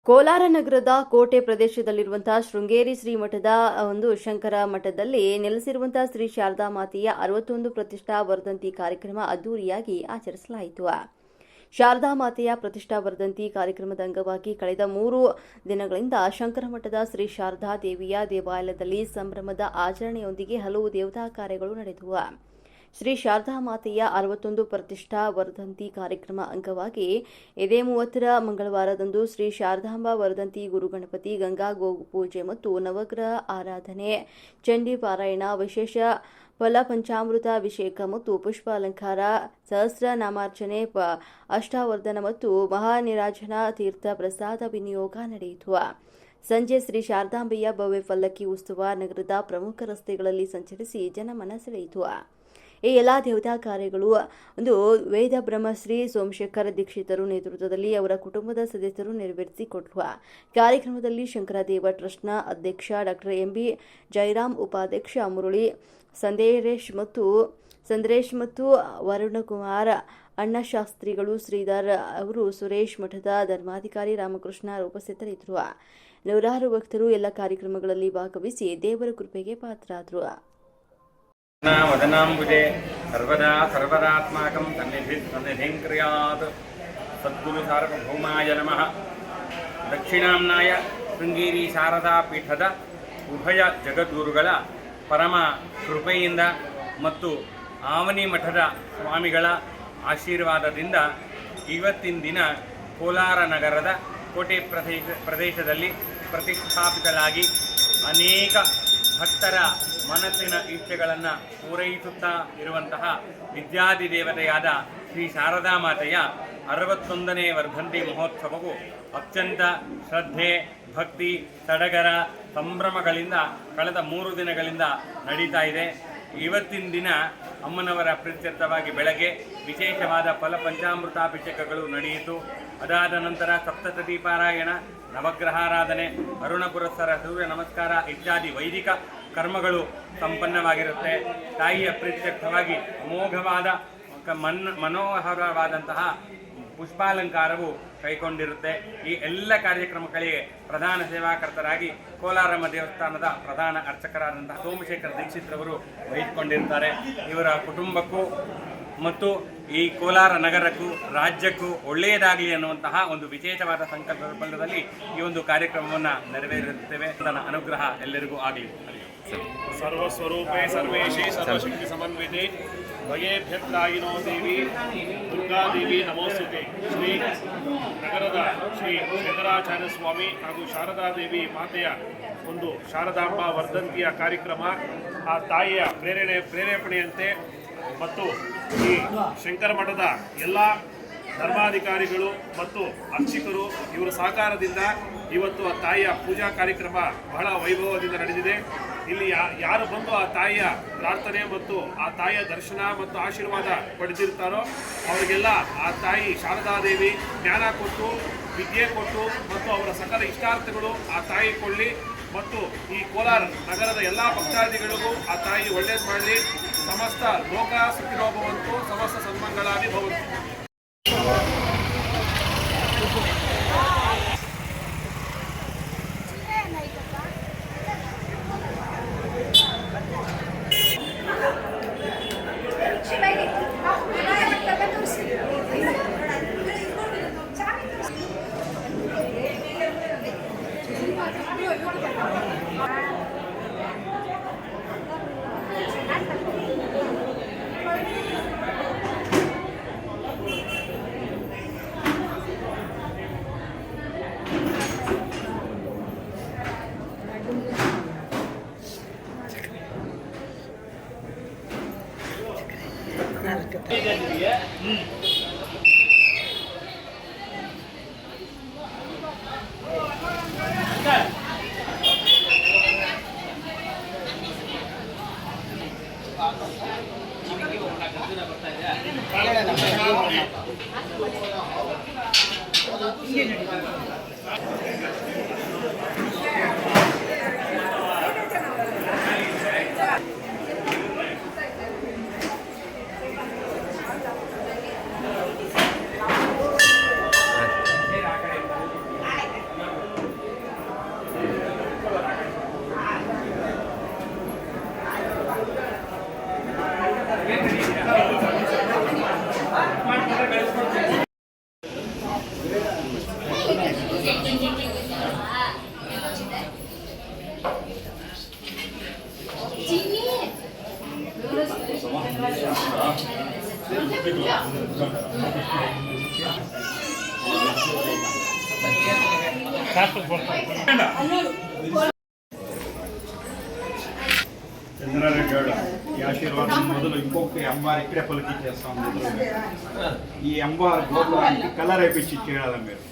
ಕೋಲಾರ ನಗರದ ಕೋಟೆ ಪ್ರದೇಶದಲ್ಲಿರುವಂತಹ ಶೃಂಗೇರಿ ಶ್ರೀಮಠದ ಶಂಕರ ಮಠದಲ್ಲಿ ನೆಲೆಸಿರುವಂತಹ ಶ್ರೀ ಶಾರದಾ ಮಾತೆಯ 61 ಪ್ರತಿಷ್ಠಾ ವರ್ಧಂತಿ ಕಾರ್ಯಕ್ರಮ ಅದ್ದೂರಿಯಾಗಿ ಆಚರಿಸಲಾಯಿತು. ಶಾರದಾ ಮಾತೆಯ ಪ್ರತಿಷ್ಠಾ ವರ್ಧಂತಿ ಕಾರ್ಯಕ್ರಮದ ಅಂಗವಾಗಿ ಕಳೆದ 3 ದಿನಗಳಿಂದ ಶಂಕರ ಮಠದ ಶ್ರೀ ಶಾರದಾ ದೇವಿಯ ದೇವಾಲಯದಲ್ಲಿ ಸಂಭ್ರಮದ ಆಚರಣೆಯೊಂದಿಗೆ ಹಲವು ದೇವತಾ ಕಾರ್ಯಗಳು ನಡೆದವು. ಶ್ರೀ ಶಾರದಾ ಮಾತೆಯ 61 ಪ್ರತಿಷ್ಠಾ ವರ್ಧಂತಿ ಕಾರ್ಯಕ್ರಮ ಅಂಗವಾಗಿ ಇದೇ 30ರ ಮಂಗಳವಾರದಂದು ಶ್ರೀ ಶಾರದಾಂಬಾ ವರ್ಧಂತಿ ಗುರುಗಣಪತಿ ಗಂಗಾ ಗೋಪೂಜೆ ಮತ್ತು ನವಗ್ರಹ ಆರಾಧನೆ, ಚಂಡಿ ಪಾರಾಯಣ, ವಿಶೇಷ ಫಲ ಪಂಚಾಮೃತ ಅಭಿಷೇಕ ಮತ್ತು ಪುಷ್ಪ ಅಲಂಕಾರ, ಸಹಸ್ರ ನಾಮಾರ್ಚನೆ, ಅಷ್ಟಾವರ್ಧನ ಮತ್ತು ಮಹಾನಿರಾಜನ ತೀರ್ಥ ಪ್ರಸಾದ ವಿನಿಯೋಗ ನಡೆಯಿತು. ಸಂಜೆ ಶ್ರೀ ಶಾರದಾಂಬೆಯ ಭವ್ಯ ಪಲ್ಲಕ್ಕಿ ಉತ್ಸವ ನಗರದ ಪ್ರಮುಖ ರಸ್ತೆಗಳಲ್ಲಿ ಸಂಚರಿಸಿ ಜನಮನ ಸೆಳೆಯಿತು. ಈ ಎಲ್ಲಾ ದೇವತಾ ಕಾರ್ಯಗಳು ವೇದ ಬ್ರಹ್ಮಶ್ರೀ ಸೋಮಶೇಖರ ದೀಕ್ಷಿತರು ನೇತೃತ್ವದಲ್ಲಿ ಅವರ ಕುಟುಂಬದ ಸದಸ್ಯರು ನೆರವೇರಿಸಿಕೊಟ್ಟರು. ಕಾರ್ಯಕ್ರಮದಲ್ಲಿ ಶಂಕರದೇವ ಟ್ರಸ್ಟ್ನ ಅಧ್ಯಕ್ಷ ಡಾಕ್ಟರ್ ಎಂಬಿ ಜಯರಾಮ್, ಉಪಾಧ್ಯಕ್ಷ ಮುರಳಿ ಸಂದ್ರೇಶ್ ಮತ್ತು ವರುಣಕುಮಾರ್, ಅಣ್ಣಶಾಸ್ತ್ರಿಗಳು, ಶ್ರೀಧರ್ ಅವರು, ಸುರೇಶ್ ಮಠದ ಧರ್ಮಾಧಿಕಾರಿ ರಾಮಕೃಷ್ಣ ಉಪಸ್ಥಿತರಿದ್ದರು. ನೂರಾರು ಭಕ್ತರು ಎಲ್ಲ ಕಾರ್ಯಕ್ರಮಗಳಲ್ಲಿ ಭಾಗವಹಿಸಿ ದೇವರ ಕೃಪೆಗೆ ಪಾತ್ರರಾದರು. ವದನಾಂಬುಜೆ ಸರ್ವದಾ ಸರ್ವದಾತ್ಮಾಕಂ ಸನ್ನಿಧಿಂ ಕ್ರಿಯಾತ್. ಸದ್ಗುರು ಸಾರ್ವಭೌಮಾಯ ನಮಃ. ದಕ್ಷಿಣಾಮ್ನಾಯ ಶೃಂಗೇರಿ ಶಾರದಾ ಪೀಠದ ಉಭಯ ಜಗದ್ಗುರುಗಳ ಪರಮ ಕೃಪೆಯಿಂದ ಮತ್ತು ಆವನಿ ಮಠದ ಸ್ವಾಮಿಗಳ ಆಶೀರ್ವಾದದಿಂದ ಇವತ್ತಿನ ದಿನ ಕೋಲಾರ ನಗರದ ಕೋಟೆ ಪ್ರದೇಶದಲ್ಲಿ ಪ್ರತಿಷ್ಠಾಪಿತಲಾಗಿ ಅನೇಕ ಭಕ್ತರ ಮನಸ್ಸಿನ ಇಷ್ಟಗಳನ್ನು ಪೂರೈಸುತ್ತಾ ಇರುವಂತಹ ವಿದ್ಯಾಧಿದೇವತೆಯಾದ ಶ್ರೀ ಶಾರದಾ ಮಾತೆಯ 61ನೇ ವರ್ಧಂತಿ ಮಹೋತ್ಸವವು ಅತ್ಯಂತ ಶ್ರದ್ಧೆ, ಭಕ್ತಿ, ಸಡಗರ, ಸಂಭ್ರಮಗಳಿಂದ ಕಳೆದ 3 ದಿನಗಳಿಂದ ನಡೀತಾ ಇದೆ. ಇವತ್ತಿನ ದಿನ ಅಮ್ಮನವರ ಪ್ರೀತ್ಯರ್ಥವಾಗಿ ಬೆಳಗ್ಗೆ ವಿಶೇಷವಾದ ಫಲ ಪಂಚಾಮೃತಾಭಿಷೇಕಗಳು ನಡೆಯಿತು. ಅದಾದ ನಂತರ ಸಪ್ತಸತಿ ಪಾರಾಯಣ, ನವಗ್ರಹಾರಾಧನೆ, ಅರುಣ ಪುರಸ್ಸರ, ಸೂರ್ಯ ನಮಸ್ಕಾರ ಇತ್ಯಾದಿ ವೈದಿಕ ಕರ್ಮಗಳು ಸಂಪನ್ನವಾಗಿರುತ್ತೆ. ತಾಯಿಯ ಪ್ರೀತ್ಯರ್ಥವಾಗಿ ಅಮೋಘವಾದ ಮನೋಹರವಾದಂತಹ ಪುಷ್ಪಾಲಂಕಾರವು ಕೈಗೊಂಡಿರುತ್ತೆ. ಈ ಎಲ್ಲ ಕಾರ್ಯಕ್ರಮಗಳಿಗೆ ಪ್ರಧಾನ ಸೇವಾಕರ್ತರಾಗಿ ಕೋಲಾರಮ್ಮ ದೇವಸ್ಥಾನದ ಪ್ರಧಾನ ಅರ್ಚಕರಾದಂತಹ ಸೋಮಶೇಖರ ದೀಕ್ಷಿತ್ರವರು ವಹಿಸಿಕೊಂಡಿರ್ತಾರೆ. ಇವರ ಕುಟುಂಬಕ್ಕೂ ಮತ್ತು ಈ ಕೋಲಾರ ನಗರಕ್ಕೂ ರಾಜ್ಯಕ್ಕೂ ಒಳ್ಳೆಯದಾಗಲಿ ಅನ್ನುವಂತಹ ಒಂದು ವಿಶೇಷವಾದ ಸಂಕಲ್ಪ ಬಲದಲ್ಲಿ ಈ ಒಂದು ಕಾರ್ಯಕ್ರಮವನ್ನು ನೆರವೇರಿಸುತ್ತೇವೆ. ನನ್ನ ಅನುಗ್ರಹ ಎಲ್ಲರಿಗೂ ಆಗಲಿ. ಸರ್ವಸ್ವರೂಪೇ ಸರ್ವೇಶೇ ಸರ್ವಶಕ್ತಿ ಸಮನ್ವಿತೆ ಭಯೇಭ್ಯತ್ರಾಯಿನೋ ದೇವಿ ದುರ್ಗಾದೇವಿ ನಮೋಸ್ತುತೆ. ಶ್ರೀ ನಗರದ ಶ್ರೀ ಶಂಕರಾಚಾರ್ಯ ಸ್ವಾಮಿ ಹಾಗೂ ಶಾರದಾದೇವಿ ಮಾತೆಯ ಒಂದು ಶಾರದಾಂಬಾ ವರ್ಧಂತಿಯ ಕಾರ್ಯಕ್ರಮ ಆ ತಾಯಿಯ ಪ್ರೇರೇಪಣೆಯಂತೆ ಮತ್ತು ಈ ಶಂಕರ ಮಠದ ಎಲ್ಲ ಧರ್ಮಾಧಿಕಾರಿಗಳು ಮತ್ತು ಅರ್ಚಕರು ಇವರ ಸಹಕಾರದಿಂದ ಇವತ್ತು ಆ ತಾಯಿಯ ಪೂಜಾ ಕಾರ್ಯಕ್ರಮ ಬಹಳ ವೈಭವದಿಂದ ನಡೆದಿದೆ. ಇಲ್ಲಿ ಯಾರು ಬಂದು ಆ ತಾಯಿಯ ಪ್ರಾರ್ಥನೆ ಮತ್ತು ಆ ತಾಯಿಯ ದರ್ಶನ ಮತ್ತು ಆಶೀರ್ವಾದ ಪಡೆದಿರ್ತಾರೋ ಅವರಿಗೆಲ್ಲ ಆ ತಾಯಿ ಶಾರದಾದೇವಿ ಜ್ಞಾನ ಕೊಟ್ಟು, ವಿದ್ಯೆ ಕೊಟ್ಟು ಮತ್ತು ಅವರ ಸಕಲ ಇಷ್ಟಾರ್ಥಗಳು ಆ ತಾಯಿ ಕೊಳ್ಳಿ ಮತ್ತು ಈ ಕೋಲಾರ ನಗರದ ಎಲ್ಲ ಭಕ್ತಾದಿಗಳಿಗೂ ಆ ತಾಯಿ ಒಳ್ಳೇದು ಮಾಡಲಿ. ಸಮಸ್ತ ಲೋಕ ಸುಖಿನೋ ಭವಂತು, ಸಮಸ್ತ ಸನ್ಮಂಗಳಾನಿ ಭವಂತು. చంద్రారెడ్డి గౌడ ఈ ఆశీర్వాదం మొదలు ఇంకొక ఎంబార్ ఇక్కడే పలికి చేస్తాం. ఈ ఎంబార్ గోపురానికి కలర్ వేపించి ఇచ్చేయాలి మీరు.